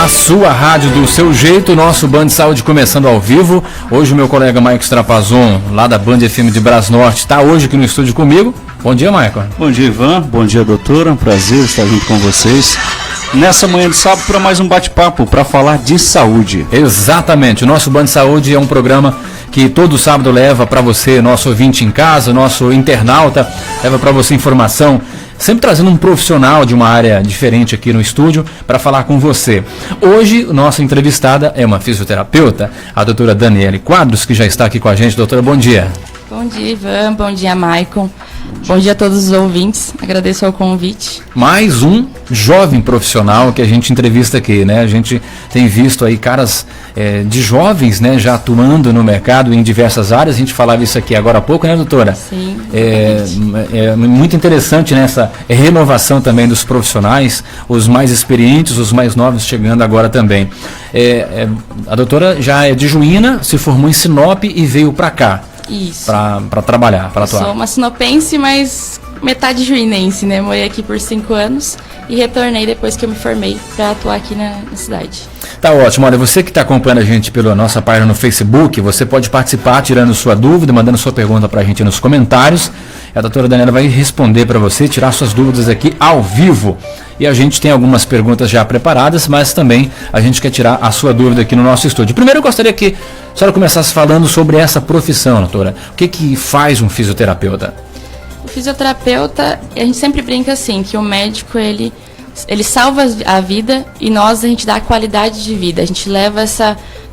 A sua rádio do seu jeito, nosso Band Saúde começando ao vivo. Hoje o meu colega Maico Strapazon, lá da Band FM de Brasnorte, está hoje aqui no estúdio comigo. Bom dia, Maico. Bom dia, Ivan. Bom dia, doutora. Um prazer estar junto com vocês nessa manhã de sábado para mais um bate-papo para falar de saúde. Exatamente. O nosso Band Saúde é um programa que todo sábado leva para você, nosso ouvinte em casa, nosso internauta, leva para você informação, sempre trazendo um profissional de uma área diferente aqui no estúdio para falar com você. Hoje, nossa entrevistada é uma fisioterapeuta, a doutora Daniele Quadros, que já está aqui com a gente. Doutora, bom dia. Bom dia, Ivan. Bom dia, Maicon. Bom dia a todos os ouvintes. Agradeço ao convite. Mais um jovem profissional que a gente entrevista aqui, né? A gente tem visto aí caras de jovens, né, já atuando no mercado em diversas áreas. A gente falava isso aqui agora há pouco, né, doutora? Sim. É muito interessante nessa renovação também dos profissionais, os mais experientes, os mais novos chegando agora também. A doutora já é de Juína, se formou em Sinop e veio para cá. Isso. Para trabalhar, para atuar. Sou uma sinopense, mas metade juinense, né? Morei aqui por 5 anos e retornei depois que eu me formei para atuar aqui na cidade. Tá ótimo. Olha, você que está acompanhando a gente pela nossa página no Facebook, você pode participar tirando sua dúvida, mandando sua pergunta para a gente nos comentários. A doutora Daniela vai responder para você, tirar suas dúvidas aqui ao vivo. E a gente tem algumas perguntas já preparadas, mas também a gente quer tirar a sua dúvida aqui no nosso estúdio. Primeiro eu gostaria que a senhora começasse falando sobre essa profissão, doutora. O que faz um fisioterapeuta? O fisioterapeuta, a gente sempre brinca assim, que o médico, ele salva a vida e a gente dá a qualidade de vida. A gente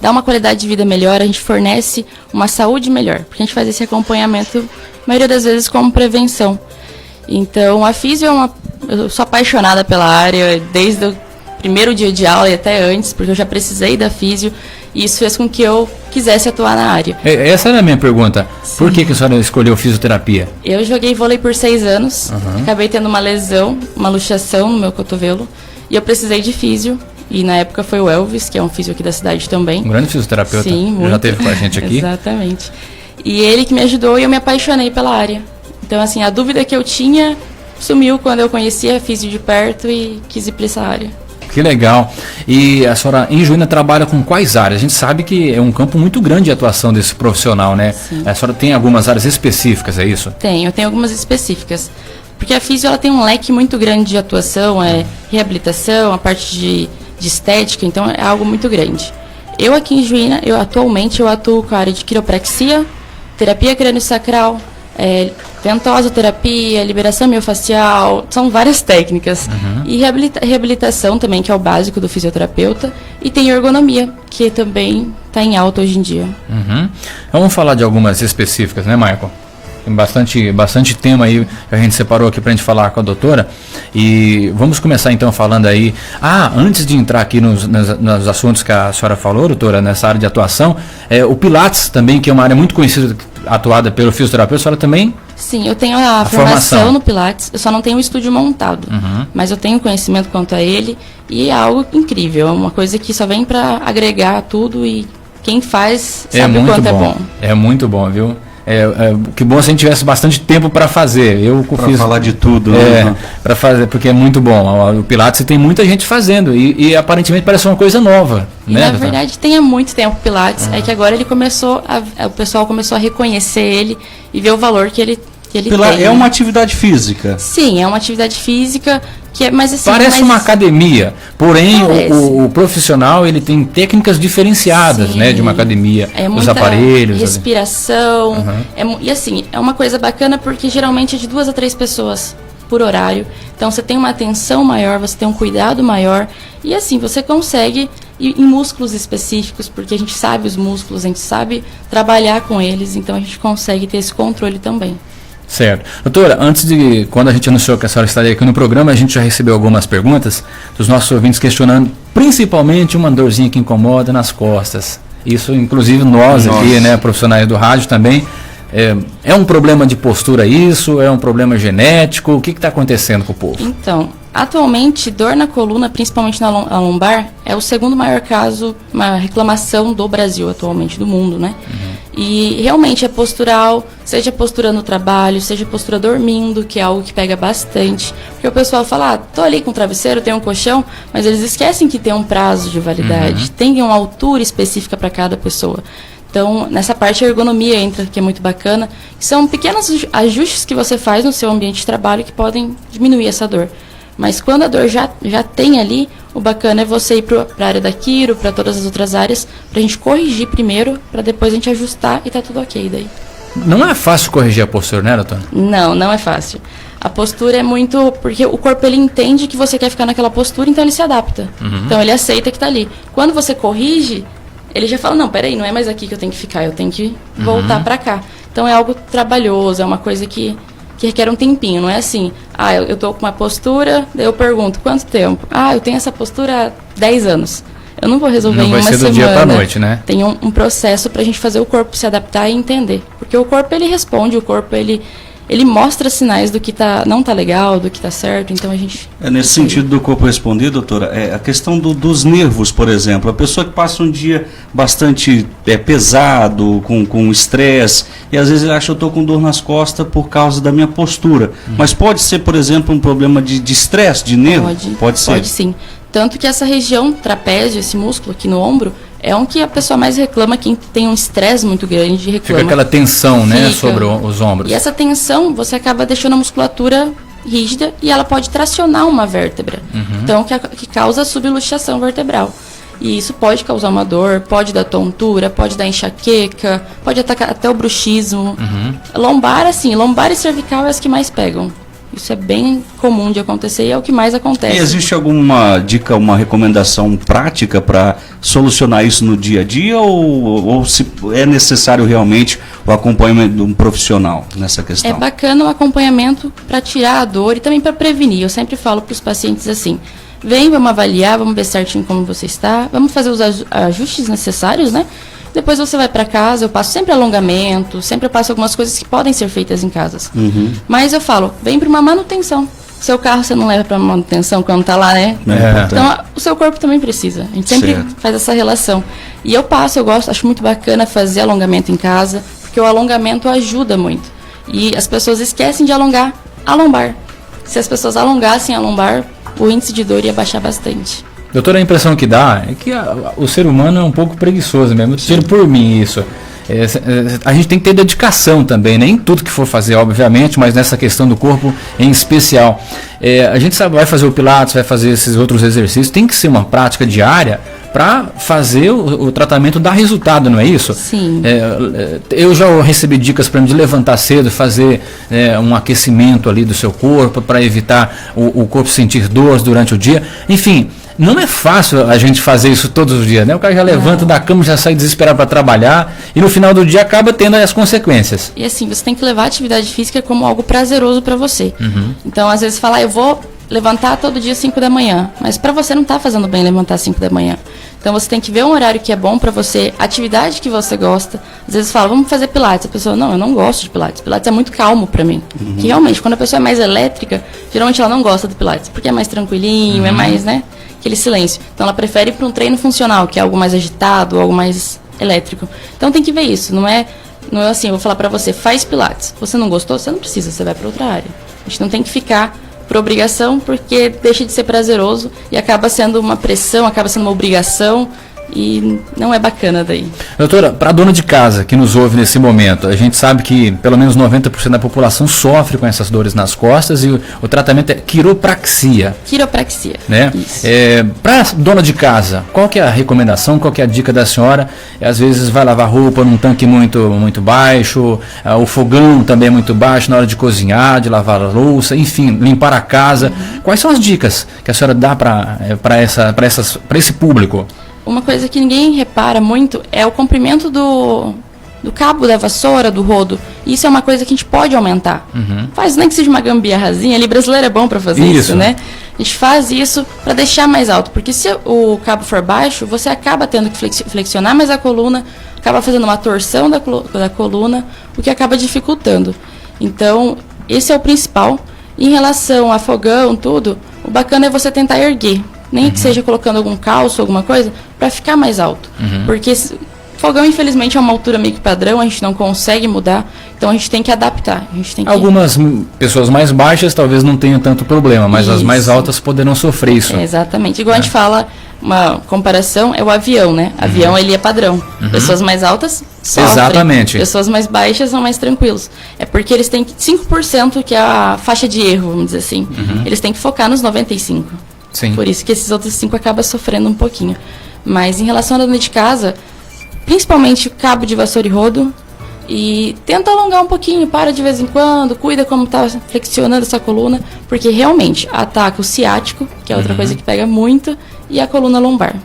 dá uma qualidade de vida melhor, a gente fornece uma saúde melhor. Porque a gente faz esse acompanhamento, a maioria das vezes, como prevenção. Então, a fisio eu sou apaixonada pela área, desde o primeiro dia de aula e até antes, porque eu já precisei da fisio, e isso fez com que eu quisesse atuar na área. Essa era a minha pergunta. Sim. Por que a senhora escolheu fisioterapia? Eu joguei vôlei por 6 anos, acabei tendo uma lesão, uma luxação no meu cotovelo, e eu precisei de fisio, e na época foi o Elvis, que é um fisio aqui da cidade também. Um grande fisioterapeuta. Sim, muito. Já esteve com a gente aqui. Exatamente. E ele que me ajudou e eu me apaixonei pela área. Então, assim, a dúvida que eu tinha sumiu quando eu conheci a fisio de perto e quis ir para essa área. Que legal. E a senhora em Juína trabalha com quais áreas? A gente sabe que é um campo muito grande de atuação desse profissional, né? Sim. A senhora tem algumas áreas específicas, é isso? Eu tenho algumas específicas. Porque a fisio ela tem um leque muito grande de atuação, reabilitação, a parte de estética, então é algo muito grande. Eu aqui em Juína, atualmente eu atuo com a área de quiropraxia, terapia crânio-sacral, ventosoterapia, liberação miofascial, são várias técnicas. E reabilitação também, que é o básico do fisioterapeuta. E tem ergonomia, que também está em alta hoje em dia. Vamos falar de algumas específicas, né, Michael? Tem bastante tema aí que a gente separou aqui pra gente falar com a doutora. E vamos começar então falando aí. Antes de entrar aqui nos assuntos que a senhora falou, doutora, nessa área de atuação, o Pilates também, que é uma área muito conhecida, atuada pelo fisioterapeuta, a senhora também? Sim, eu tenho a formação no Pilates, eu só não tenho um estúdio montado, mas eu tenho conhecimento quanto a ele e é algo incrível, é uma coisa que só vem para agregar tudo e quem faz sabe o quanto é bom. É muito bom, viu? Que bom se a gente tivesse bastante tempo para fazer. Para falar de tudo, né? Para fazer, porque é muito bom. O Pilates tem muita gente fazendo e aparentemente parece uma coisa nova. E né, na verdade tem há muito tempo o Pilates. É que agora o pessoal começou a reconhecer ele e ver o valor que ele tem. É uma atividade física? Sim, é uma atividade física. Mas, assim, parece uma academia, porém o profissional ele tem técnicas diferenciadas. Sim, né, de uma academia, os aparelhos, respiração, e assim, é uma coisa bacana porque geralmente é de 2 a 3 pessoas por horário, então você tem uma atenção maior, você tem um cuidado maior, e assim, você consegue ir em músculos específicos, porque a gente sabe os músculos, a gente sabe trabalhar com eles, então a gente consegue ter esse controle também. Certo. Doutora, quando a gente anunciou que a senhora estaria aqui no programa, a gente já recebeu algumas perguntas dos nossos ouvintes questionando, principalmente uma dorzinha que incomoda nas costas. Isso, inclusive, nós aqui, né, profissionais do rádio também. É um problema de postura isso? É um problema genético? O que está acontecendo com o povo? Então, atualmente, dor na coluna, principalmente na lombar, é o segundo maior caso, uma reclamação do Brasil atualmente, do mundo, né? E realmente é postural, seja postura no trabalho, seja postura dormindo, que é algo que pega bastante. Porque o pessoal fala, tô ali com o travesseiro, tem um colchão, mas eles esquecem que tem um prazo de validade, tem uma altura específica para cada pessoa. Então, nessa parte a ergonomia entra, que é muito bacana. São pequenos ajustes que você faz no seu ambiente de trabalho que podem diminuir essa dor. Mas quando a dor já tem ali, o bacana é você ir para a área da quiro, para todas as outras áreas, para a gente corrigir primeiro, para depois a gente ajustar e tá tudo ok daí. Não é fácil corrigir a postura, né, doutora? Não é fácil. A postura é muito... Porque o corpo, ele entende que você quer ficar naquela postura, então ele se adapta. Então ele aceita que tá ali. Quando você corrige, ele já fala, não, peraí, não é mais aqui que eu tenho que ficar, eu tenho que voltar para cá. Então é algo trabalhoso, é uma coisa que requer um tempinho, não é assim, eu tô com uma postura, daí eu pergunto, quanto tempo? Eu tenho essa postura há 10 anos. Eu não vou resolver em uma semana. Não vai ser do dia pra noite, né? Tem um processo pra gente fazer o corpo se adaptar e entender. Porque o corpo, ele responde, o corpo, ele mostra sinais do que não tá legal, do que tá certo, então a gente... Nesse sentido do corpo responder, doutora, a questão dos nervos, por exemplo, a pessoa que passa um dia bastante pesado, com estresse, e às vezes acha que eu estou com dor nas costas por causa da minha postura, mas pode ser, por exemplo, um problema de estresse, de nervo? Pode ser? Pode sim. Tanto que essa região trapézio, esse músculo aqui no ombro, é um que a pessoa mais reclama, quem tem um estresse muito grande reclama. Fica aquela tensão, né, sobre os ombros. E essa tensão, você acaba deixando a musculatura rígida e ela pode tracionar uma vértebra. Então, que causa subluxação vertebral. E isso pode causar uma dor, pode dar tontura, pode dar enxaqueca, pode atacar até o bruxismo. Lombar, assim, lombar e cervical é as que mais pegam. Isso é bem comum de acontecer e é o que mais acontece. E existe alguma dica, uma recomendação prática para solucionar isso no dia a dia ou se é necessário realmente o acompanhamento de um profissional nessa questão? É bacana o acompanhamento para tirar a dor e também para prevenir. Eu sempre falo para os pacientes assim, vamos avaliar, vamos ver certinho como você está, vamos fazer os ajustes necessários, né? Depois você vai para casa, eu passo sempre alongamento, sempre eu passo algumas coisas que podem ser feitas em casa. Mas eu falo, vem para uma manutenção. Seu carro você não leva para manutenção quando tá lá, né? Então o seu corpo também precisa. A gente sempre faz essa relação. E eu gosto, acho muito bacana fazer alongamento em casa, porque o alongamento ajuda muito. E as pessoas esquecem de alongar a lombar. Se as pessoas alongassem a lombar, o índice de dor ia baixar bastante. Doutora, a impressão que dá é que o ser humano é um pouco preguiçoso mesmo. Eu tiro por mim isso. A gente tem que ter dedicação também, né? Em tudo que for fazer, obviamente, mas nessa questão do corpo em especial. A gente vai fazer o Pilates, vai fazer esses outros exercícios, tem que ser uma prática diária para fazer o tratamento dar resultado, não é isso? Sim. Eu já recebi dicas para de levantar cedo, fazer um aquecimento ali do seu corpo para evitar o corpo sentir dores durante o dia. Enfim, não é fácil a gente fazer isso todos os dias, né? O cara já levanta da cama, já sai desesperado para trabalhar e no final do dia acaba tendo as consequências. E assim, você tem que levar a atividade física como algo prazeroso para você. Então, às vezes, falar, eu vou levantar todo dia às 5 da manhã, mas para você não tá fazendo bem levantar às 5 da manhã. Então, você tem que ver um horário que é bom para você, atividade que você gosta. Às vezes fala, vamos fazer Pilates. A pessoa, não, eu não gosto de Pilates. Pilates é muito calmo para mim. Que realmente, quando a pessoa é mais elétrica, geralmente ela não gosta do Pilates, porque é mais tranquilinho, é mais, né, aquele silêncio. Então, ela prefere ir para um treino funcional, que é algo mais agitado, algo mais elétrico. Então, tem que ver isso. Não é assim, eu vou falar para você, faz Pilates. Você não gostou? Você não precisa, você vai para outra área. A gente não tem que ficar por obrigação, porque deixa de ser prazeroso e acaba sendo uma pressão, acaba sendo uma obrigação e não é bacana daí. Doutora, para a dona de casa que nos ouve nesse momento, a gente sabe que pelo menos 90% da população sofre com essas dores nas costas e o tratamento é quiropraxia. Quiropraxia, né? Para a dona de casa, qual que é a recomendação, qual que é a dica da senhora? Às vezes vai lavar roupa num tanque muito baixo, o fogão também é muito baixo na hora de cozinhar, de lavar a louça, enfim, limpar a casa. Quais são as dicas que a senhora dá para esse público? Uma coisa que ninguém repara muito é o comprimento do cabo da vassoura, do rodo. Isso é uma coisa que a gente pode aumentar. Faz nem que seja uma gambiarrazinha, ali brasileiro é bom para fazer isso, né? A gente faz isso para deixar mais alto, porque se o cabo for baixo, você acaba tendo que flexionar mais a coluna, acaba fazendo uma torção da coluna, o que acaba dificultando. Então, esse é o principal. Em relação a fogão, tudo, o bacana é você tentar erguer. Nem que seja colocando algum calço, alguma coisa, para ficar mais alto. Porque Fogão, infelizmente, é uma altura meio que padrão, a gente não consegue mudar, então a gente tem que adaptar. A gente tem que... Algumas pessoas mais baixas talvez não tenham tanto problema, mas as mais altas poderão sofrer isso. Exatamente. Igual a gente fala, uma comparação é o avião, né? Avião, ele é padrão. Pessoas mais altas sofrem. Exatamente. Pessoas mais baixas são mais tranquilos. É porque eles têm 5%, que é a faixa de erro, vamos dizer assim. Eles têm que focar nos 95%. Sim. Por isso que esses outros 5 acabam sofrendo um pouquinho. Mas em relação à dona de casa, principalmente cabo de vassoura e rodo, e tenta alongar um pouquinho, para de vez em quando, cuida como está flexionando essa coluna, porque realmente ataca o ciático, que é outra coisa que pega muito, e a coluna lombar.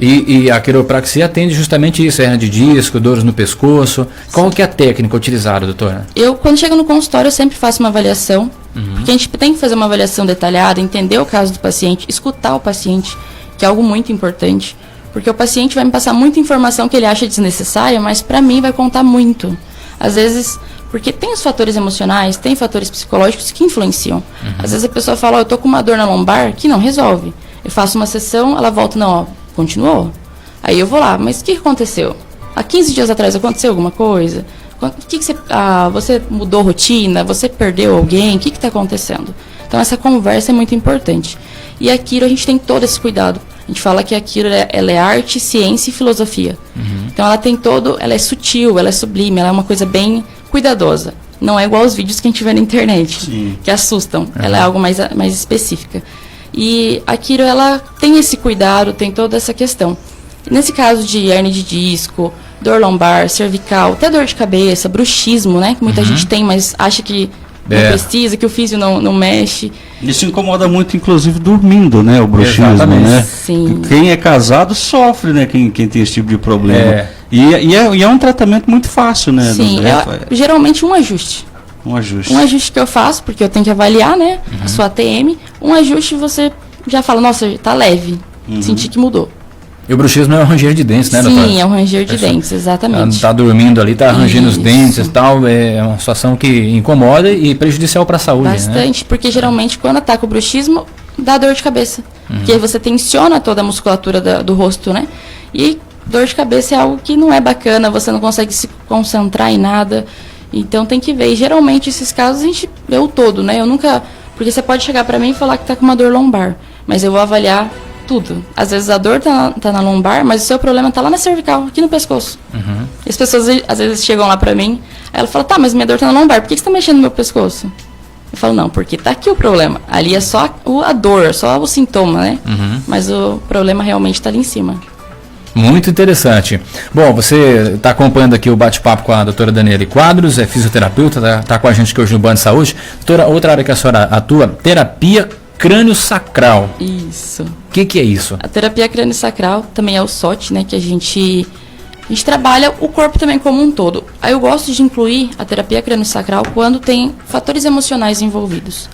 E a quiropraxia atende justamente isso, hernia de disco, dores no pescoço. Qual que é a técnica utilizada, doutora? Eu, quando chego no consultório, eu sempre faço uma avaliação, porque a gente tem que fazer uma avaliação detalhada, entender o caso do paciente, escutar o paciente, que é algo muito importante, porque o paciente vai me passar muita informação que ele acha desnecessária, mas para mim vai contar muito. Às vezes, porque tem os fatores emocionais, tem fatores psicológicos que influenciam. Às vezes a pessoa fala, eu tô com uma dor na lombar, que não resolve. Eu faço uma sessão, ela volta, não, ó, continuou. Aí eu vou lá, mas o que aconteceu? Há 15 dias atrás aconteceu alguma coisa? Que você, você mudou rotina? Você perdeu alguém? O que está acontecendo? Então essa conversa é muito importante. E a quiro a gente tem todo esse cuidado. A gente fala que a quiro ela é arte, ciência e filosofia. Então ela tem todo, ela é sutil, ela é sublime, ela é uma coisa bem cuidadosa. Não é igual aos vídeos que a gente vê na internet, que assustam. Ela é algo mais específica. E a quiro, ela tem esse cuidado, tem toda essa questão. Nesse caso de hernia de disco, dor lombar, cervical, até dor de cabeça, bruxismo, né? Que muita gente tem, mas acha que não precisa, que o físio não mexe. Isso incomoda muito, inclusive, dormindo, né? O bruxismo, Exatamente. né? Sim. Quem é casado sofre, né? Quem tem esse tipo de problema. E é um tratamento muito fácil, né? Sim, geralmente um ajuste. Um ajuste. Um ajuste que eu faço, porque eu tenho que avaliar, né? A sua ATM. Um ajuste você já fala, nossa, tá leve. Senti que mudou. E o bruxismo é o ranger de dentes, né, doutora? Sim, é o ranger de dentes, exatamente. Tá dormindo ali, tá rangendo os dentes e tal. É uma situação que incomoda e prejudicial para a saúde, bastante, né? Porque geralmente quando ataca o bruxismo, dá dor de cabeça. Porque aí você tensiona toda a musculatura do rosto, né? E dor de cabeça é algo que não é bacana, você não consegue se concentrar em nada. Então tem que ver. E geralmente esses casos a gente vê o todo, né? Eu nunca... Porque você pode chegar pra mim e falar que tá com uma dor lombar, mas eu vou avaliar tudo. Às vezes a dor tá na lombar, mas o seu problema tá lá na cervical, aqui no pescoço. E as pessoas às vezes chegam lá pra mim, aí ela fala, tá, mas minha dor tá na lombar, por que você tá mexendo no meu pescoço? Eu falo, não, porque tá aqui o problema. Ali é só a dor, só o sintoma, né? Mas o problema realmente tá ali em cima. Muito interessante. Bom, você está acompanhando aqui o bate-papo com a doutora Daniele Quadros, é fisioterapeuta, tá com a gente aqui hoje no Band Saúde. Doutora, outra área que a senhora atua, terapia crânio-sacral. Isso. O que é isso? A terapia crânio-sacral também é o SOT, né? Que a gente trabalha o corpo também como um todo. Aí eu gosto de incluir a terapia crânio-sacral quando tem fatores emocionais envolvidos.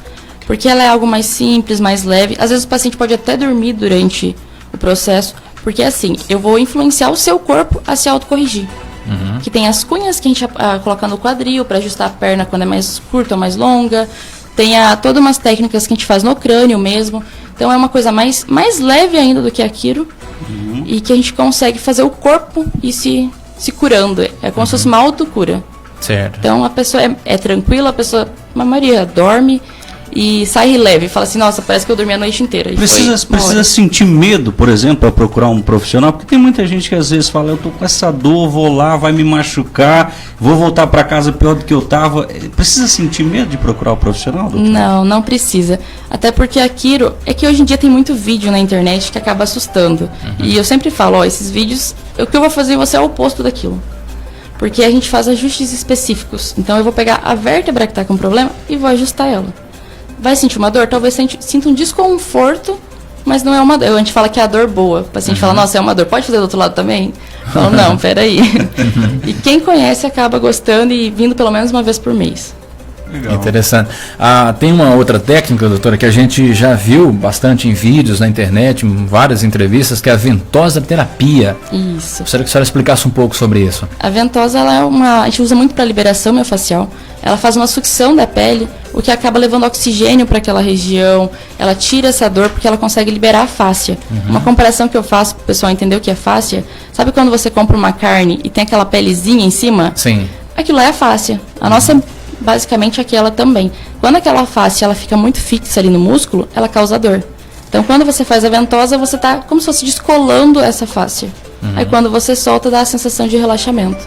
Porque ela é algo mais simples, mais leve. Às vezes o paciente pode até dormir durante o processo. Porque assim, eu vou influenciar o seu corpo a se autocorrigir. Que tem as cunhas que a gente coloca no quadril para ajustar a perna quando é mais curta ou mais longa. Tem todas umas técnicas que a gente faz no crânio mesmo. Então é uma coisa mais leve ainda do que a quiro. E que a gente consegue fazer o corpo ir se curando. É como se fosse uma autocura. Certo. Então a pessoa é tranquila, a pessoa, a maioria dorme e sai leve, fala assim, nossa, parece que eu dormi a noite inteira. E precisa sentir medo, por exemplo, para procurar um profissional, porque tem muita gente que às vezes fala, eu tô com essa dor, vou lá, vai me machucar, vou voltar para casa pior do que eu tava. Precisa sentir medo de procurar um profissional, doutor? Não precisa. Até porque a quiro, é que hoje em dia tem muito vídeo na internet que acaba assustando. E eu sempre falo, ó, esses vídeos, o que eu vou fazer você é o oposto daquilo. Porque a gente faz ajustes específicos. Então eu vou pegar a vértebra que tá com problema e vou ajustar ela. Vai sentir uma dor? Talvez sinta um desconforto, mas não é uma dor. A gente fala que é a dor boa. O paciente fala, nossa, é uma dor. Pode fazer do outro lado também? Eu falo, não, peraí. E quem conhece acaba gostando e vindo pelo menos uma vez por mês. Legal. Interessante. Tem uma outra técnica, doutora, que a gente já viu bastante em vídeos na internet, em várias entrevistas, que é a ventosa terapia. Isso. Gostaria que a senhora explicasse um pouco sobre isso. A ventosa, a gente usa muito para liberação miofascial. Ela faz uma sucção da pele, o que acaba levando oxigênio para aquela região. Ela tira essa dor porque ela consegue liberar a fáscia. Uma comparação que eu faço para o pessoal entender o que é fáscia. Sabe quando você compra uma carne e tem aquela pelezinha em cima? Sim. Aquilo é a fáscia. A nossa basicamente aquela também. Quando aquela face ela fica muito fixa ali no músculo, ela causa dor. Então, quando você faz a ventosa, você está como se fosse descolando essa face. Aí, quando você solta, dá a sensação de relaxamento.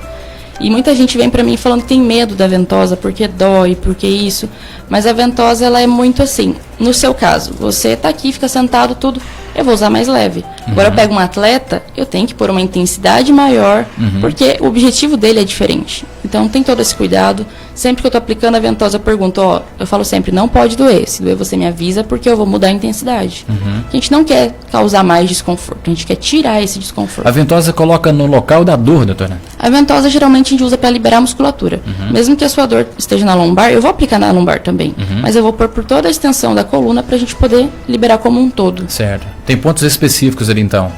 E muita gente vem para mim falando que tem medo da ventosa, porque dói, porque isso. Mas a ventosa, ela é muito assim. No seu caso, você está aqui, fica sentado, tudo, eu vou usar mais leve. Agora, eu pego um atleta, eu tenho que pôr uma intensidade maior, porque o objetivo dele é diferente. Então, tem todo esse cuidado. Sempre que eu estou aplicando a ventosa, eu pergunto, eu falo sempre, não pode doer. Se doer, você me avisa, porque eu vou mudar a intensidade. A gente não quer causar mais desconforto, a gente quer tirar esse desconforto. A ventosa coloca no local da dor, doutora? A ventosa, geralmente, a gente usa para liberar a musculatura. Mesmo que a sua dor esteja na lombar, eu vou aplicar na lombar também. Mas eu vou pôr por toda a extensão da coluna para a gente poder liberar como um todo. Certo. Tem pontos específicos ali, então?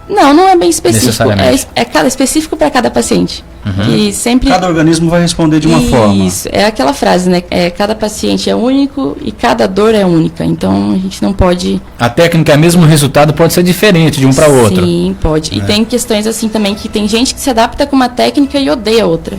Não é bem específico. Necessariamente. É específico para cada paciente. E sempre... Cada organismo vai responder de uma forma. Isso, é aquela frase, né? Cada paciente é único e cada dor é única. Então, a gente não pode... A técnica, mesmo o resultado pode ser diferente de um para outro. Sim, pode. E tem questões assim também, que tem gente que se adapta com uma técnica e odeia outra.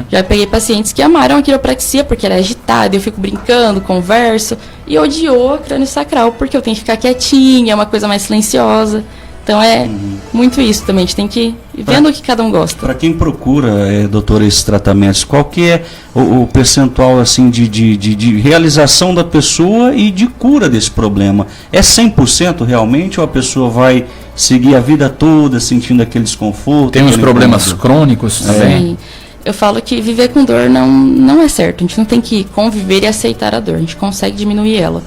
Já peguei pacientes que amaram a quiropraxia porque ela é agitada, eu fico brincando, converso, e odiou a crânio-sacral porque eu tenho que ficar quietinha, é uma coisa mais silenciosa. Então é muito isso também, a gente tem que ir vendo o que cada um gosta. Para quem procura, doutora, esses tratamentos, qual que é o percentual assim, de realização da pessoa e de cura desse problema? É 100% realmente ou a pessoa vai seguir a vida toda sentindo aquele desconforto? Tem uns problemas crônicos também? Sim. Eu falo que viver com dor não é certo, a gente não tem que conviver e aceitar a dor, a gente consegue diminuir ela.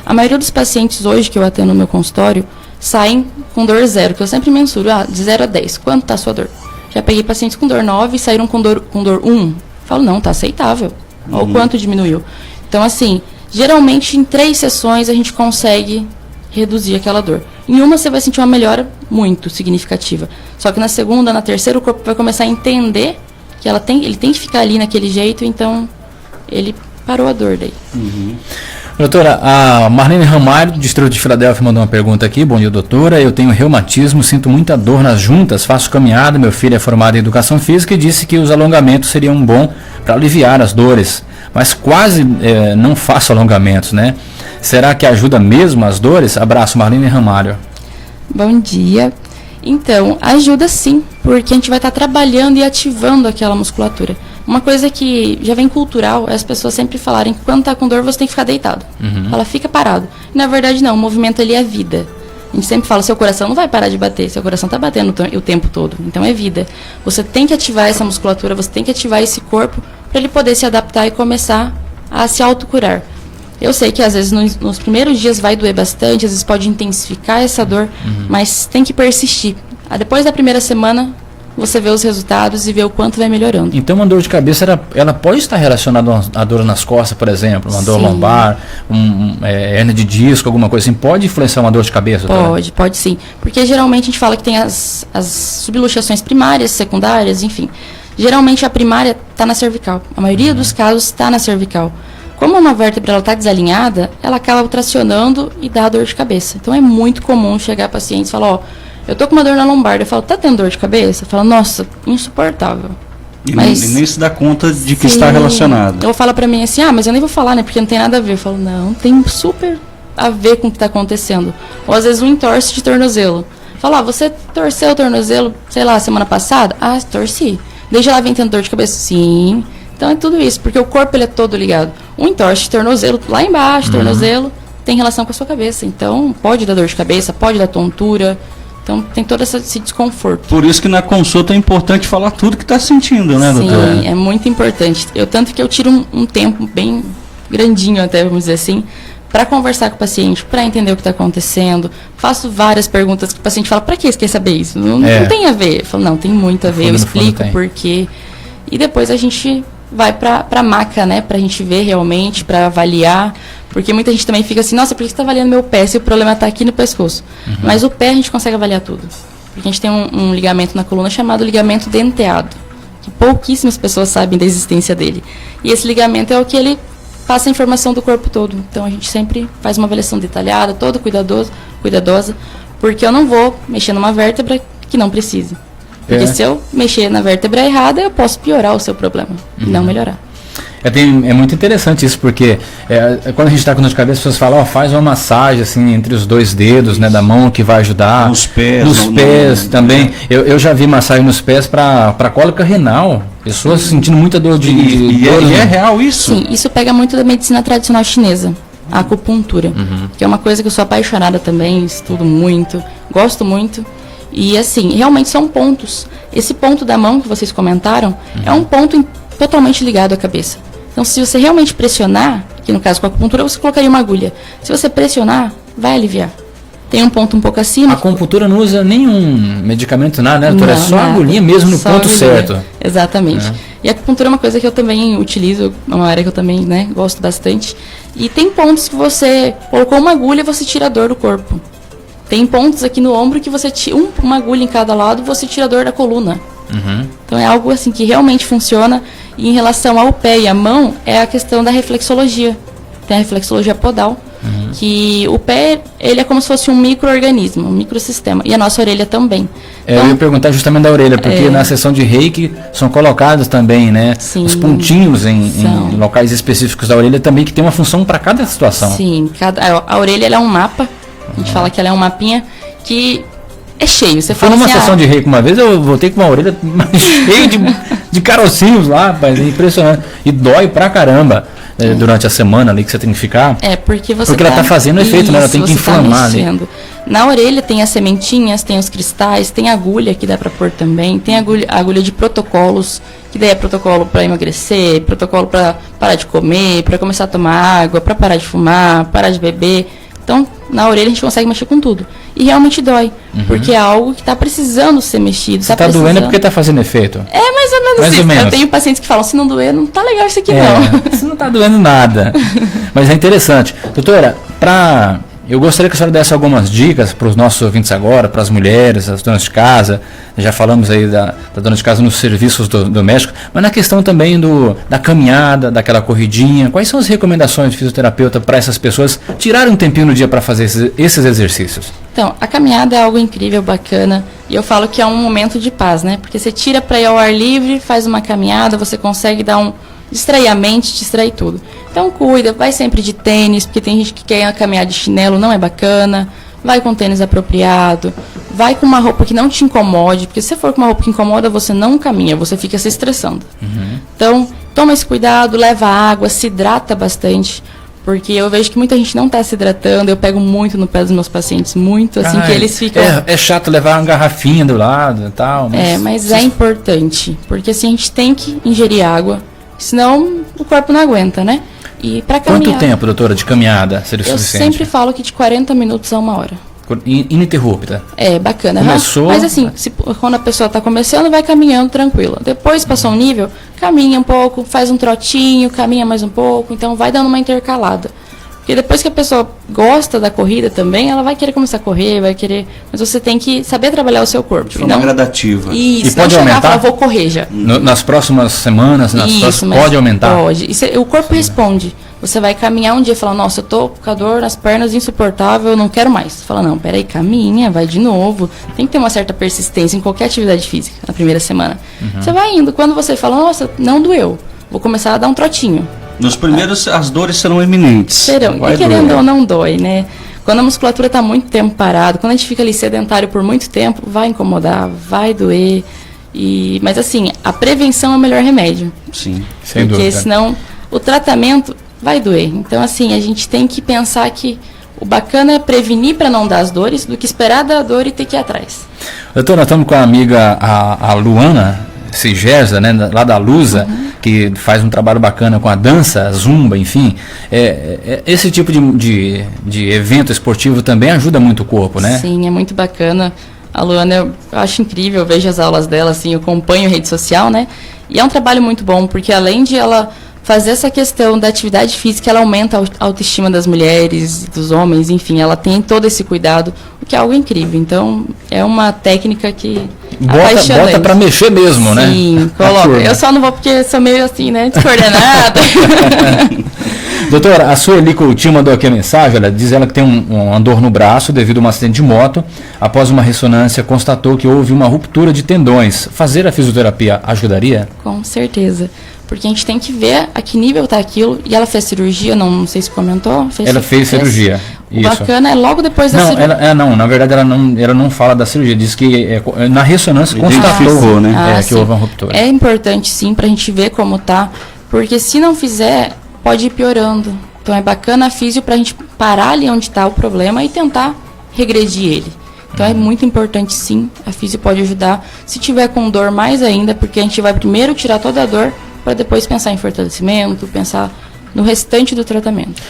A maioria dos pacientes hoje que eu atendo no meu consultório saem com dor 0, que eu sempre mensuro, de 0 a 10, quanto está a sua dor? Já peguei pacientes com dor 9 e saíram com dor 1. Falo, não, tá aceitável. Olha o quanto diminuiu. Então, assim, geralmente em 3 sessões a gente consegue reduzir aquela dor. Em uma você vai sentir uma melhora muito significativa. Só que na segunda, na terceira, o corpo vai começar a entender que ele tem que ficar ali naquele jeito, então ele parou a dor daí. Doutora, a Marlene Ramalho, do Distrito de Filadélfia, mandou uma pergunta aqui. Bom dia, doutora. Eu tenho reumatismo, sinto muita dor nas juntas, faço caminhada, meu filho é formado em educação física e disse que os alongamentos seriam bom para aliviar as dores, mas quase não faço alongamentos, né? Será que ajuda mesmo as dores? Abraço, Marlene Ramalho. Bom dia. Então, ajuda sim, porque a gente vai estar trabalhando e ativando aquela musculatura. Uma coisa que já vem cultural é as pessoas sempre falarem que quando está com dor você tem que ficar deitado. Ela fica parado. E, na verdade não, o movimento ali é vida. A gente sempre fala, seu coração não vai parar de bater, seu coração está batendo o tempo todo. Então é vida. Você tem que ativar essa musculatura, você tem que ativar esse corpo para ele poder se adaptar e começar a se autocurar. Eu sei que às vezes nos primeiros dias vai doer bastante, às vezes pode intensificar essa dor, mas tem que persistir. Depois da primeira semana, você vê os resultados e vê o quanto vai melhorando. Então uma dor de cabeça, ela pode estar relacionada a dor nas costas, por exemplo, uma dor lombar, hernia de disco, alguma coisa assim, pode influenciar uma dor de cabeça? Pode sim, porque geralmente a gente fala que tem as subluxações primárias, secundárias, enfim. Geralmente a primária está na cervical, a maioria dos casos está na cervical. Como uma vértebra está desalinhada, ela acaba tracionando e dá dor de cabeça. Então é muito comum chegar pacientes e falar, eu tô com uma dor na lombar. Eu falo, tá tendo dor de cabeça? Fala, nossa, insuportável. E nem se dá conta de que está relacionado. Ela fala pra mim assim, mas eu nem vou falar, né? Porque não tem nada a ver. Eu falo, não, tem super a ver com o que tá acontecendo. Ou às vezes um entorse de tornozelo. Fala, você torceu o tornozelo, sei lá, semana passada? Torci. Desde lá vem tendo dor de cabeça? Sim. Então é tudo isso, porque o corpo ele é todo ligado. Um entorse de tornozelo, lá embaixo, tornozelo, tem relação com a sua cabeça. Então pode dar dor de cabeça, pode dar tontura. Então, tem todo esse desconforto. Por isso que na consulta é importante falar tudo que está sentindo, né, doutora? Sim, é muito importante. Tanto que eu tiro um tempo bem grandinho, até, vamos dizer assim, para conversar com o paciente, para entender o que está acontecendo. Faço várias perguntas que o paciente fala, para que você quer saber isso? Não tem a ver. Eu falo, não, tem muito a ver, eu explico o porquê. E depois a gente vai para a maca, né? Para a gente ver realmente, para avaliar. Porque muita gente também fica assim, nossa, por que você está avaliando meu pé se o problema está aqui no pescoço? Mas o pé a gente consegue avaliar tudo. Porque a gente tem um ligamento na coluna chamado ligamento denteado, que pouquíssimas pessoas sabem da existência dele. E esse ligamento é o que ele passa a informação do corpo todo. Então a gente sempre faz uma avaliação detalhada, toda cuidadosa, porque eu não vou mexer numa vértebra que não precise. Porque se eu mexer na vértebra errada, eu posso piorar o seu problema e não melhorar. É muito interessante isso, porque quando a gente está com dor de cabeça, as pessoas falam, faz uma massagem assim, entre os 2 dedos, né, da mão, que vai ajudar. Nos pés. Nos pés também. Eu já vi massagem nos pés para cólica renal. Pessoas sentindo muita dor de dor. E é real isso? Sim, isso pega muito da medicina tradicional chinesa, a acupuntura, que é uma coisa que eu sou apaixonada também, estudo muito, gosto muito. E assim, realmente são pontos. Esse ponto da mão que vocês comentaram é um ponto totalmente ligado à cabeça. Então, se você realmente pressionar, que no caso com a acupuntura você colocaria uma agulha. Se você pressionar, vai aliviar. Tem um ponto um pouco acima. A acupuntura não usa nenhum medicamento, nada, né, doutora? É só a agulhinha mesmo no ponto certo. Exatamente. E a acupuntura é uma coisa que eu também utilizo, é uma área que eu também, né, gosto bastante. E tem pontos que você colocou uma agulha e você tira a dor do corpo. Tem pontos aqui no ombro que você tira uma agulha em cada lado e você tira a dor da coluna. Então é algo assim que realmente funciona. E em relação ao pé e à mão, é a questão da reflexologia. Tem a reflexologia podal, que o pé, ele é como se fosse um micro-organismo, um microsistema. E a nossa orelha também. Então, eu ia perguntar justamente da orelha, porque na sessão de Reiki são colocados também, né, os pontinhos em locais específicos da orelha também, que tem uma função para cada situação. Sim, a orelha ela é um mapa. A gente fala que ela é um mapinha que é cheio. Você fala numa sessão de Reiki uma vez, eu voltei com uma orelha cheia de carocinhos lá, rapaz, é impressionante. E dói pra caramba durante a semana ali que você tem que ficar. Porque ela tá fazendo efeito, né? Ela tem que inflamar ali. Na orelha tem as sementinhas, tem os cristais, tem agulha que dá pra pôr também, tem agulha de protocolos, que daí é protocolo para emagrecer, protocolo para parar de comer, para começar a tomar água, para parar de fumar, parar de beber. Então, na orelha a gente consegue mexer com tudo. E realmente dói, porque é algo que está precisando ser mexido. Se está doendo é porque está fazendo efeito. É mais ou menos isso. Eu tenho pacientes que falam, se não doer, não está legal isso aqui não. Isso não está doendo nada. Mas é interessante. Doutora, eu gostaria que a senhora desse algumas dicas para os nossos ouvintes agora, para as mulheres, as donas de casa. Já falamos aí da dona de casa nos serviços domésticos, mas na questão também da caminhada, daquela corridinha. Quais são as recomendações de fisioterapeuta para essas pessoas tirarem um tempinho no dia para fazer esses exercícios? Então, a caminhada é algo incrível, bacana, e eu falo que é um momento de paz, né? Porque você tira para ir ao ar livre, faz uma caminhada, você consegue distrair a mente, distrair tudo. Então cuida, vai sempre de tênis, porque tem gente que quer caminhar de chinelo, não é bacana. Vai com tênis apropriado, vai com uma roupa que não te incomode, porque se você for com uma roupa que incomoda, você não caminha, você fica se estressando. Então, toma esse cuidado, leva água, se hidrata bastante, porque eu vejo que muita gente não está se hidratando, eu pego muito no pé dos meus pacientes, muito, assim, que eles ficam... É chato levar uma garrafinha do lado e tal. Mas é importante, porque assim, a gente tem que ingerir água, senão o corpo não aguenta, né? E para caminhar... Quanto tempo, doutora, de caminhada seria suficiente? Eu sempre falo que de 40 minutos a 1 hora. Ininterrupta. É, bacana. Começou... Mas assim, quando a pessoa está começando, vai caminhando tranquila. Depois, passou um nível, caminha um pouco, faz um trotinho, caminha mais um pouco. Então, vai dando uma intercalada. Porque depois que a pessoa gosta da corrida também, ela vai querer começar a correr, vai querer... Mas você tem que saber trabalhar o seu corpo. De forma gradativa. Isso, e pode aumentar? Falar, vou correr já. Nas próximas semanas, pode aumentar? Pode. O corpo responde. Você vai caminhar um dia e falar, nossa, eu tô com a dor nas pernas insuportável, eu não quero mais. Você fala, não, peraí, caminha, vai de novo. Tem que ter uma certa persistência em qualquer atividade física na primeira semana. Você vai indo. Quando você fala, nossa, não doeu, vou começar a dar um trotinho. Nos primeiros, as dores serão eminentes. Serão. E querendo ou não dói, né? Quando a musculatura está muito tempo parado, quando a gente fica ali sedentário por muito tempo, vai incomodar, vai doer. Mas assim, a prevenção é o melhor remédio. Sim, sem dúvida. Porque senão o tratamento vai doer. Então assim, a gente tem que pensar que o bacana é prevenir para não dar as dores do que esperar dar a dor e ter que ir atrás. Doutora, nós estamos com a amiga a Luana Sigerza, né, lá da Lusa, que faz um trabalho bacana com a dança, a zumba, enfim. Esse tipo de evento esportivo também ajuda muito o corpo, né? Sim, é muito bacana. A Luana, eu acho incrível, eu vejo as aulas dela, assim, eu acompanho a rede social, né? E é um trabalho muito bom, porque além de ela fazer essa questão da atividade física, ela aumenta a autoestima das mulheres, dos homens, enfim, ela tem todo esse cuidado, o que é algo incrível. Então, é uma técnica que bota pra mexer mesmo, né? Sim, coloca. Eu só não vou porque sou meio assim, né, descoordenada. Doutora, a Sueli Coutinho mandou aqui a mensagem, ela diz ela que tem uma dor no braço devido a um acidente de moto. Após uma ressonância, constatou que houve uma ruptura de tendões. Fazer a fisioterapia ajudaria? Com certeza. Porque a gente tem que ver a que nível está aquilo. E ela fez cirurgia, não sei se comentou. Ela fez cirurgia. O bacana é logo depois da cirurgia. Na verdade ela não fala da cirurgia, diz que na ressonância constatou, né, que houve uma ruptura. É importante sim para a gente ver como tá, porque se não fizer, pode ir piorando. Então é bacana a físio para a gente parar ali onde está o problema e tentar regredir ele. Então é muito importante sim, a físio pode ajudar. Se tiver com dor, mais ainda, porque a gente vai primeiro tirar toda a dor para depois pensar em fortalecimento, pensar no restante do tratamento.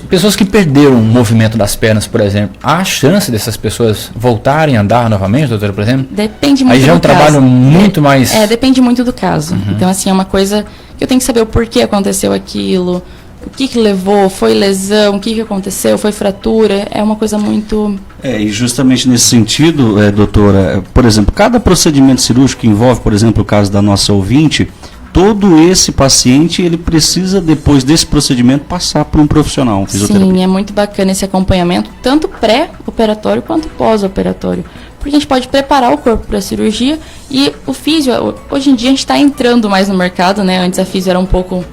Pessoas que perderam o movimento das pernas, por exemplo, há chance dessas pessoas voltarem a andar novamente, doutora, por exemplo? Depende muito do caso. Aí já é um trabalho muito mais... depende muito do caso. Então, assim, é uma coisa que eu tenho que saber o porquê aconteceu aquilo, o que levou, foi lesão, o que aconteceu, foi fratura, é uma coisa muito... E justamente nesse sentido, doutora, por exemplo, cada procedimento cirúrgico que envolve, por exemplo, o caso da nossa ouvinte, todo esse paciente, ele precisa, depois desse procedimento, passar por um profissional, um fisioterapeuta. Sim, é muito bacana esse acompanhamento, tanto pré-operatório quanto pós-operatório. Porque a gente pode preparar o corpo para a cirurgia e o físio, hoje em dia a gente está entrando mais no mercado, né? Antes a físio era um pouco...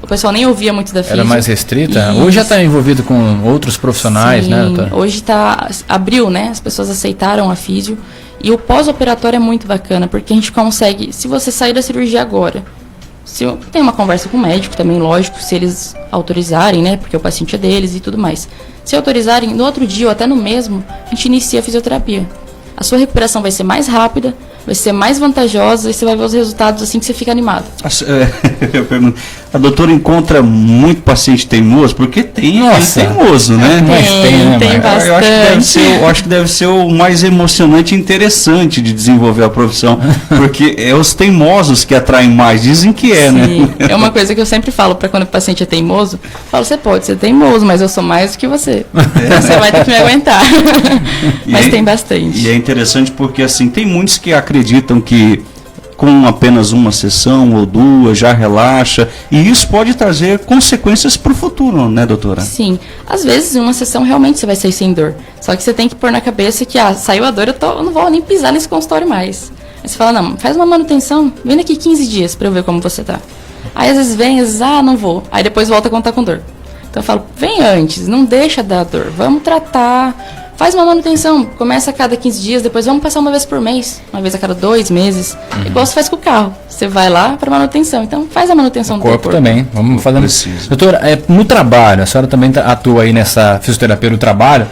O pessoal nem ouvia muito da físio. Era mais restrita? Isso. Hoje já está envolvido com outros profissionais, sim, né, doutora? Hoje abriu, né? As pessoas aceitaram a físio. E o pós-operatório é muito bacana, porque a gente consegue, se você sair da cirurgia agora, tem uma conversa com o médico também, lógico, se eles autorizarem, né? Porque o paciente é deles e tudo mais. Se autorizarem, no outro dia ou até no mesmo, a gente inicia a fisioterapia. A sua recuperação vai ser mais rápida, vai ser mais vantajosa e você vai ver os resultados assim que você fica animado. Eu pergunto, a doutora encontra muito paciente teimoso? Porque tem teimoso, né? Tem bastante. Eu acho que deve ser o mais emocionante e interessante de desenvolver a profissão, porque é os teimosos que atraem mais, dizem que Sim, né? É uma coisa que eu sempre falo para quando o paciente é teimoso, eu falo, você pode ser teimoso, mas eu sou mais do que você. Então você vai ter que me aguentar. Mas tem bastante. E é interessante porque assim, tem muitos que acreditam que com apenas uma sessão ou duas já relaxa, e isso pode trazer consequências para o futuro, né, doutora? Sim, às vezes em uma sessão realmente você vai sair sem dor, só que você tem que pôr na cabeça que saiu a dor, eu não vou nem pisar nesse consultório mais. Aí você fala, não, faz uma manutenção, vem daqui 15 dias para eu ver como você tá. Aí às vezes vem, não vou, aí depois volta quando tá com dor. Então eu falo, vem antes, não deixa dar dor, vamos tratar. Faz uma manutenção, começa a cada 15 dias, depois vamos passar uma vez por mês, uma vez a cada 2 meses, igual você faz com o carro. Você vai lá para manutenção, então faz a manutenção do corpo também. Vamos fazer isso. Doutora, no trabalho, a senhora também atua aí nessa fisioterapia do trabalho.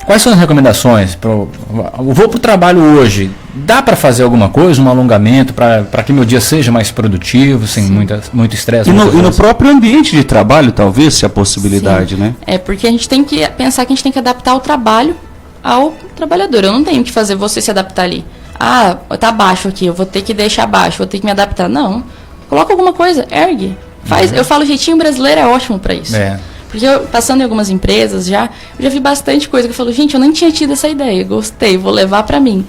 Quais são as recomendações? Eu vou para o trabalho hoje, dá para fazer alguma coisa, um alongamento, para que meu dia seja mais produtivo, sem muito estresse? E no próprio ambiente de trabalho, talvez, se a possibilidade, Sim. né? É porque a gente tem que pensar que a gente tem que adaptar o trabalho ao trabalhador. Eu não tenho que fazer você se adaptar ali. Tá baixo aqui, eu vou ter que deixar baixo, vou ter que me adaptar. Não, coloca alguma coisa, ergue. Faz. Eu falo, o jeitinho brasileiro é ótimo para isso. Porque passando em algumas empresas eu já vi bastante coisa que eu falo, gente, eu nem tinha tido essa ideia, gostei, vou levar para mim.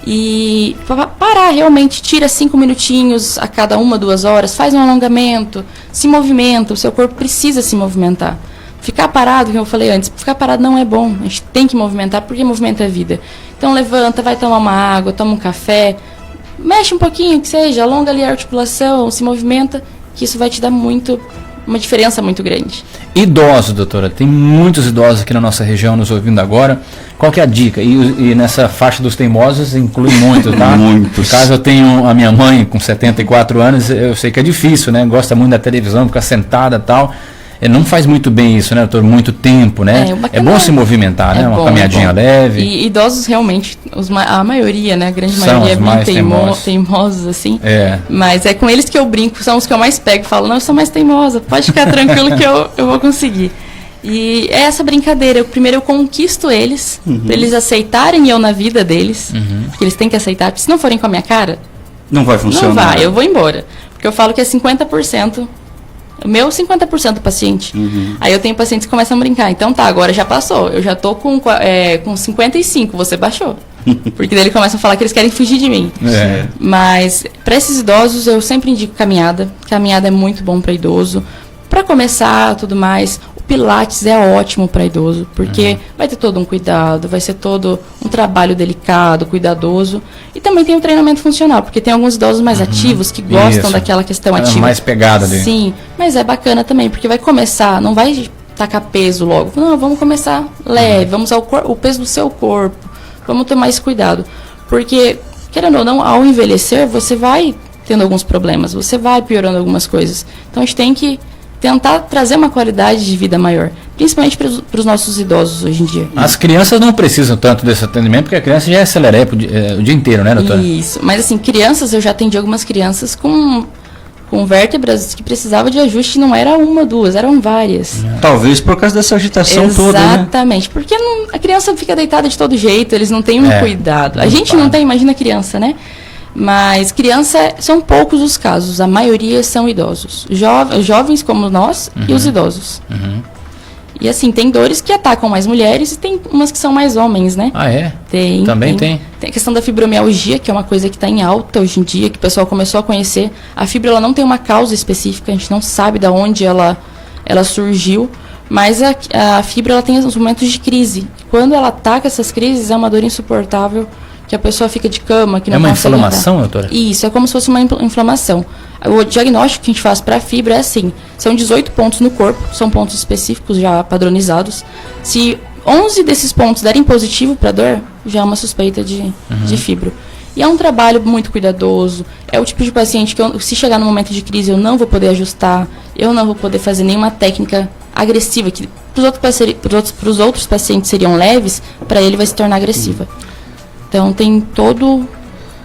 E parar realmente, tira 5 minutinhos a cada 1, 2 horas, faz um alongamento, se movimenta, o seu corpo precisa se movimentar. Ficar parado, como eu falei antes, ficar parado não é bom, a gente tem que movimentar, porque movimento é vida. Então levanta, vai tomar uma água, toma um café, mexe um pouquinho, que seja, alonga ali a articulação, se movimenta, que isso vai te dar uma diferença muito grande. Idosos, doutora, tem muitos idosos aqui na nossa região nos ouvindo agora. Qual que é a dica? E nessa faixa dos teimosos inclui muitos, tá? Muitos. Caso eu tenha a minha mãe com 74 anos, eu sei que é difícil, né? Gosta muito da televisão, ficar sentada e tal. Não faz muito bem isso, né, doutor? Muito tempo, né? É bom se movimentar, né? Uma caminhadinha leve. E idosos realmente, a maioria, né? A grande maioria é bem teimosos, assim. Mas é com eles que eu brinco, são os que eu mais pego. Falo, não, eu sou mais teimosa, pode ficar tranquilo que eu vou conseguir. E é essa brincadeira. Primeiro eu conquisto eles, para eles aceitarem eu na vida deles. Porque eles têm que aceitar, porque se não forem com a minha cara, Não vai funcionar. Não vai, eu vou embora. Porque eu falo que é 50%. O meu 50% do paciente. Aí eu tenho pacientes que começam a brincar. Então tá, agora já passou. Eu já tô com 55, você baixou. Porque daí eles começam a falar que eles querem fugir de mim. Mas para esses idosos eu sempre indico caminhada. Caminhada é muito bom para idoso. Para começar, tudo mais, o Pilates é ótimo para idoso, porque vai ter todo um cuidado, vai ser todo um trabalho delicado, cuidadoso. E também tem o treinamento funcional, porque tem alguns idosos mais ativos que gostam daquela questão ativa. Mais pegada ali. Sim, mas é bacana também, porque vai começar, não vai tacar peso logo. Não, vamos começar leve, vamos ao o peso do seu corpo, vamos ter mais cuidado. Porque, querendo ou não, ao envelhecer, você vai tendo alguns problemas, você vai piorando algumas coisas. Então a gente tem que tentar trazer uma qualidade de vida maior, principalmente para os nossos idosos hoje em dia. As crianças não precisam tanto desse atendimento, porque a criança já é celeré o dia inteiro, né, doutora? Isso, mas assim, crianças, eu já atendi algumas crianças com vértebras que precisavam de ajuste, não era uma, duas, eram várias. Talvez por causa dessa agitação toda, né? Exatamente, porque a criança fica deitada de todo jeito, eles não têm um cuidado. A gente não tem, imagina a criança, né? Mas criança, são poucos os casos, a maioria são idosos. Jovens como nós e os idosos. E assim, tem dores que atacam mais mulheres e tem umas que são mais homens, né? Ah, é? Também tem. Tem a questão da fibromialgia, que é uma coisa que está em alta hoje em dia, que o pessoal começou a conhecer. A fibra, ela não tem uma causa específica, a gente não sabe de onde ela surgiu, mas a fibra, ela tem os momentos de crise. Quando ela ataca essas crises, é uma dor insuportável, que a pessoa fica de cama, que não consegue andar. É uma inflamação, doutora? Isso, é como se fosse uma inflamação. O diagnóstico que a gente faz para a fibra é assim, são 18 pontos no corpo, são pontos específicos já padronizados. Se 11 desses pontos derem positivo para dor, já é uma suspeita de fibro. E é um trabalho muito cuidadoso, é o tipo de paciente que se chegar no momento de crise eu não vou poder ajustar, eu não vou poder fazer nenhuma técnica agressiva, que para os outros pacientes seriam leves, para ele vai se tornar agressiva. Então tem todo...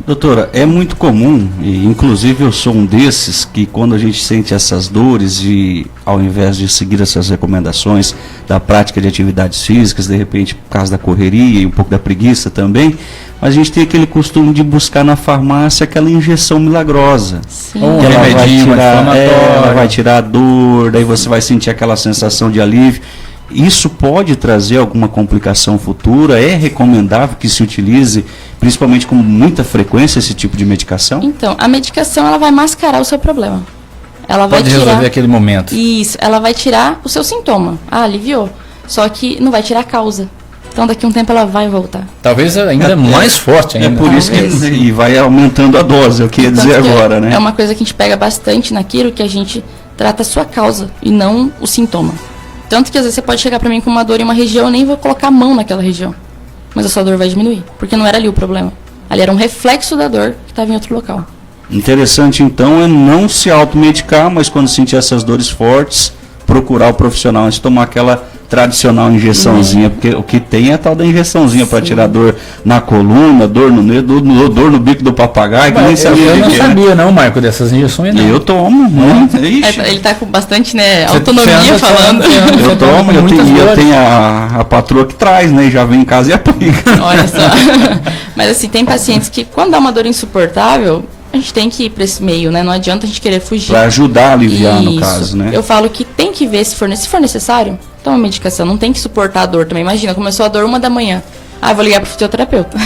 Doutora, é muito comum, e inclusive eu sou um desses, que quando a gente sente essas dores e ao invés de seguir essas recomendações da prática de atividades físicas, de repente por causa da correria e um pouco da preguiça também, a gente tem aquele costume de buscar na farmácia aquela injeção milagrosa. Sim. Que ela vai tirar a dor, daí você vai sentir aquela sensação de alívio. Isso pode trazer alguma complicação futura? É recomendável que se utilize, principalmente com muita frequência, esse tipo de medicação? Então, a medicação ela vai mascarar o seu problema. Ela vai pode resolver aquele momento. Isso, ela vai tirar o seu sintoma. Ah, aliviou. Só que não vai tirar a causa. Então, daqui a um tempo ela vai voltar. Talvez ainda mais forte ainda. É por isso que e vai aumentando a dose, eu queria dizer agora, né? É uma coisa que a gente pega bastante naquilo, que a gente trata a sua causa e não o sintoma. Tanto que às vezes você pode chegar para mim com uma dor em uma região, eu nem vou colocar a mão naquela região. Mas a sua dor vai diminuir, porque não era ali o problema. Ali era um reflexo da dor que estava em outro local. Interessante então é não se automedicar, mas quando sentir essas dores fortes, procurar o profissional antes de tomar aquela tradicional injeçãozinha, porque o que tem é a tal da injeçãozinha para tirar dor na coluna, dor no dedo, dor no bico do papagaio, que nem sabia. Eu não sabia não, Marco, dessas injeções não. Eu tomo, muito. Ele está com bastante, né, autonomia falando. Eu tomo, eu tenho a patroa que traz, né, e já vem em casa e aplica. Olha só. Mas assim, tem pacientes que quando dá uma dor insuportável, a gente tem que ir para esse meio, né? Não adianta a gente querer fugir. Para ajudar a aliviar, no caso, né? Eu falo que tem que ver se for necessário, toma medicação. Não tem que suportar a dor também. Imagina, começou a dor 1 da manhã. Ah, vou ligar para o fisioterapeuta.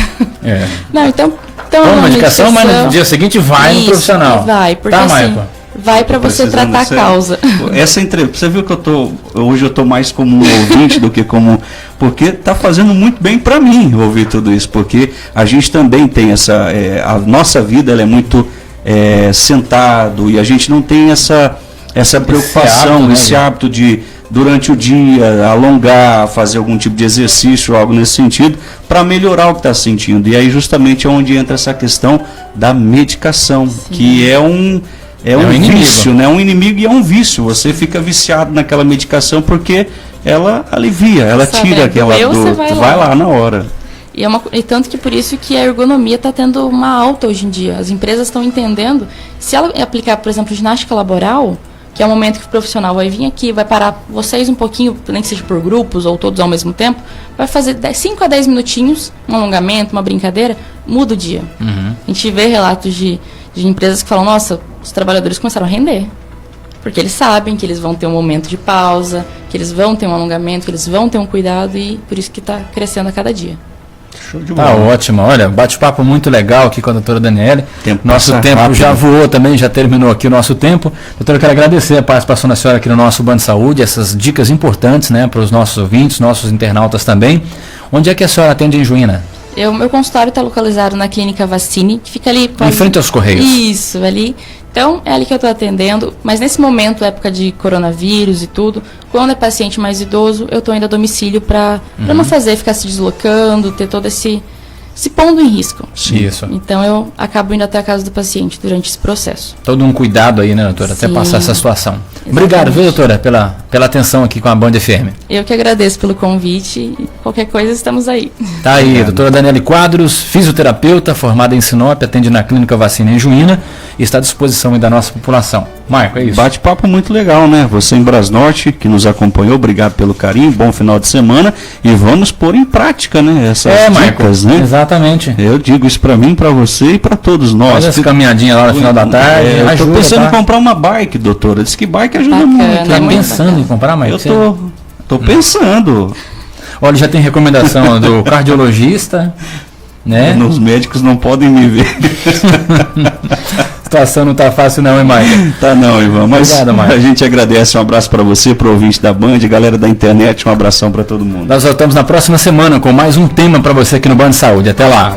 Não, então toma medicação, mas no dia seguinte vai no profissional. Vai, porque assim, vai para você tratar a causa. Essa entrevista, você viu que hoje eu tô mais como um ouvinte do que como, porque tá fazendo muito bem para mim ouvir tudo isso, porque a gente também tem a nossa vida ela é muito sentado e a gente não tem essa preocupação, esse hábito de durante o dia alongar, fazer algum tipo de exercício, algo nesse sentido, para melhorar o que está sentindo. E aí justamente é onde entra essa questão da medicação, que é um vício, né? Um inimigo e é um vício. Você fica viciado naquela medicação porque ela alivia, ela tira aquela dor. Vai lá na hora. E tanto que por isso que a ergonomia está tendo uma alta hoje em dia. As empresas estão entendendo, se ela aplicar, por exemplo, ginástica laboral, que é o momento que o profissional vai vir aqui, vai parar vocês um pouquinho, nem que seja por grupos ou todos ao mesmo tempo, vai fazer 5 a 10 minutinhos, um alongamento, uma brincadeira, muda o dia. A gente vê relatos de de empresas que falam, nossa, os trabalhadores começaram a render. Porque eles sabem que eles vão ter um momento de pausa, que eles vão ter um alongamento, que eles vão ter um cuidado e por isso que está crescendo a cada dia. Show de Tá bola. ótimo, olha, bate-papo muito legal aqui com a doutora Daniele. Nosso passa tempo rápido. já voou também, já terminou aqui o nosso tempo. Doutora, eu quero agradecer a participação da senhora aqui no nosso Band Saúde, essas dicas importantes, né, para os nossos ouvintes, nossos internautas também. Onde é que a senhora atende em Juína? Meu consultório está localizado na Clínica Vacine, que fica ali... Em frente aos Correios. Isso, ali. Então, é ali que eu estou atendendo, mas nesse momento, época de coronavírus e tudo, quando é paciente mais idoso, eu estou indo a domicílio para não ficar se deslocando, ter todo esse pondo em risco. Isso. Então, eu acabo indo até a casa do paciente durante esse processo. Todo um cuidado aí, né, doutora, até Sim. passar essa situação. Exatamente. Obrigado, viu, doutora, pela atenção aqui com a Band FM. Eu que agradeço pelo convite e qualquer coisa estamos aí. Tá aí, doutora Daniele Quadros, fisioterapeuta, formada em Sinop, atende na Clínica Vacina em Juína e está à disposição aí da nossa população. Marco, é isso. Bate-papo muito legal, né? Você em Brasnorte, que nos acompanhou, obrigado pelo carinho, bom final de semana e vamos pôr em prática, né? Essas dicas, né? Exatamente. Eu digo isso pra mim, pra você e pra todos nós. Olha essa caminhadinha lá no final da tarde. Eu tô ajuda, pensando tá? em comprar uma bike, doutora. Diz que bike ajuda Bacana, muito. Tá é muito pensando bacana. em comprar, Marco? Eu tô pensando. Olha, já tem recomendação do cardiologista, né? Os médicos não podem me ver. A situação não tá fácil não, hein, Marco? Tá não, Ivan. Mas Obrigado, Marco. a gente agradece. Um abraço pra você, pro ouvinte da Band, galera da internet. Um abração pra todo mundo. Nós voltamos na próxima semana com mais um tema para você aqui no Band Saúde. Até lá.